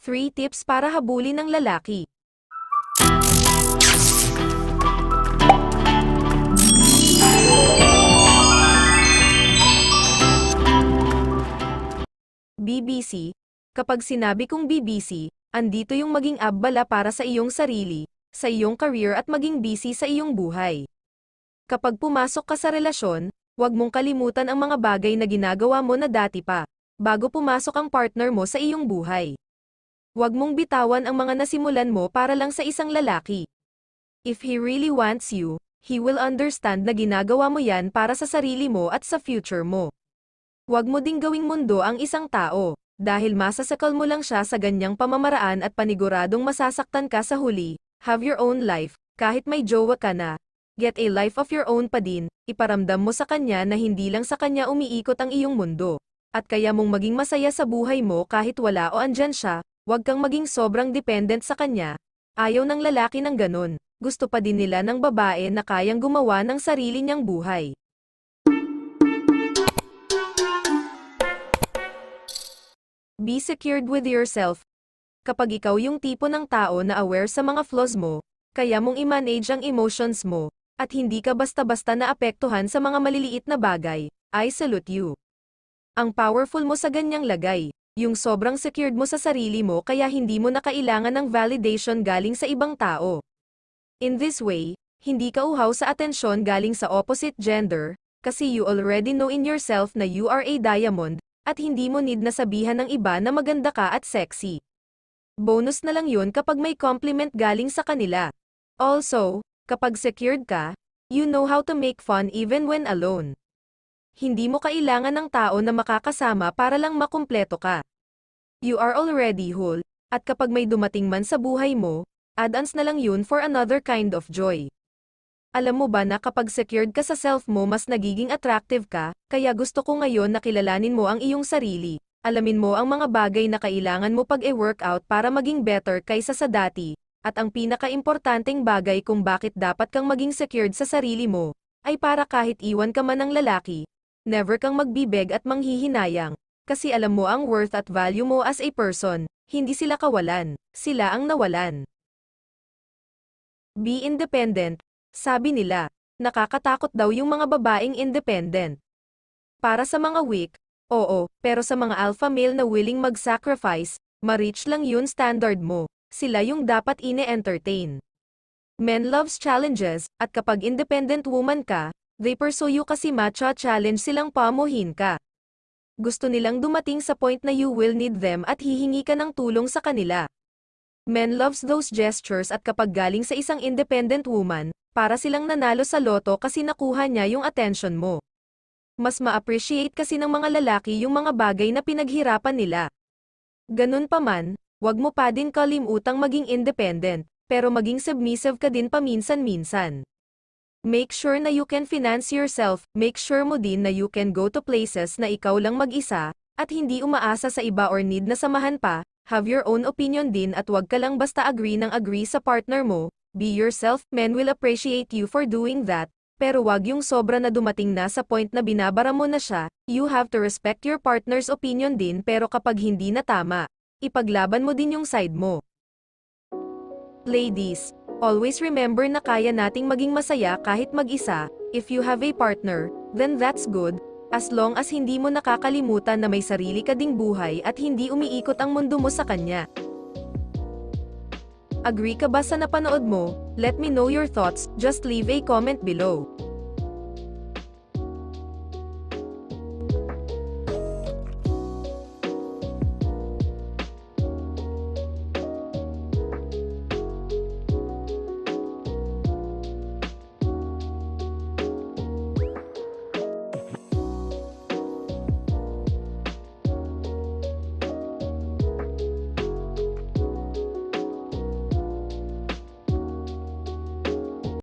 3 tips para habulin ng lalaki. BBC. Kapag sinabi kong BBC, andito yung maging abala para sa iyong sarili, sa iyong career at maging busy sa iyong buhay. Kapag pumasok ka sa relasyon, huwag mong kalimutan ang mga bagay na ginagawa mo na dati pa, bago pumasok ang partner mo sa iyong buhay. Huwag mong bitawan ang mga nasimulan mo para lang sa isang lalaki. If he really wants you, he will understand na ginagawa mo yan para sa sarili mo at sa future mo. Huwag mo ding gawing mundo ang isang tao, dahil masasakal mo lang siya sa ganyang pamamaraan at paniguradong masasaktan ka sa huli. Have your own life, kahit may jowa ka na. Get a life of your own pa din, iparamdam mo sa kanya na hindi lang sa kanya umiikot ang iyong mundo. At kaya mong maging masaya sa buhay mo kahit wala o andyan siya. Huwag kang maging sobrang dependent sa kanya. Ayaw ng lalaki ng ganun. Gusto pa din nila ng babae na kayang gumawa ng sarili niyang buhay. Be secured with yourself. Kapag ikaw yung tipo ng tao na aware sa mga flaws mo, kaya mong i-manage ang emotions mo, at hindi ka basta-basta naapektuhan sa mga maliliit na bagay, I salute you. Ang powerful mo sa ganyang lagay. Yung sobrang secured mo sa sarili mo kaya hindi mo na kailangan ng validation galing sa ibang tao. In this way, hindi ka uhaw sa atensyon galing sa opposite gender, kasi you already know in yourself na you are a diamond, at hindi mo need na sabihan ng iba na maganda ka at sexy. Bonus na lang yun kapag may compliment galing sa kanila. Also, kapag secured ka, you know how to make fun even when alone. Hindi mo kailangan ng tao na makakasama para lang makumpleto ka. You are already whole, at kapag may dumating man sa buhay mo, add-ons na lang yun for another kind of joy. Alam mo ba na kapag secured ka sa self mo mas nagiging attractive ka, kaya gusto ko ngayon na kilalanin mo ang iyong sarili, alamin mo ang mga bagay na kailangan mo pag-e-workout para maging better kaysa sa dati, at ang pinaka-importanteng bagay kung bakit dapat kang maging secured sa sarili mo, ay para kahit iwan ka man ng lalaki, never kang magbibeg at manghihinayang, kasi alam mo ang worth at value mo as a person, hindi sila kawalan, sila ang nawalan. Be independent, sabi nila, nakakatakot daw yung mga babaeng independent. Para sa mga weak, oo, pero sa mga alpha male na willing mag-sacrifice, ma-reach lang yun standard mo, sila yung dapat ine-entertain. Men loves challenges, at kapag independent woman ka, they pursue you kasi macha-challenge silang pamuhin ka. Gusto nilang dumating sa point na you will need them at hihingi ka ng tulong sa kanila. Men loves those gestures at kapag galing sa isang independent woman, para silang nanalo sa loto kasi nakuha niya yung attention mo. Mas ma-appreciate kasi ng mga lalaki yung mga bagay na pinaghirapan nila. Ganun pa man, wag mo pa din kalimutang maging independent, pero maging submissive ka din paminsan-minsan. Make sure na you can finance yourself, make sure mo din na you can go to places na ikaw lang mag-isa, at hindi umaasa sa iba or need na samahan pa, have your own opinion din at wag ka lang basta agree sa partner mo, be yourself, men will appreciate you for doing that, pero wag yung sobra na dumating na sa point na binabara mo na siya, you have to respect your partner's opinion din pero kapag hindi na tama, ipaglaban mo din yung side mo. Ladies, always remember na kaya nating maging masaya kahit mag-isa. If you have a partner, then that's good, as long as hindi mo nakakalimutan na may sarili ka ding buhay at hindi umiikot ang mundo mo sa kanya. Agree ka ba sa napanood mo? Let me know your thoughts, just leave a comment below.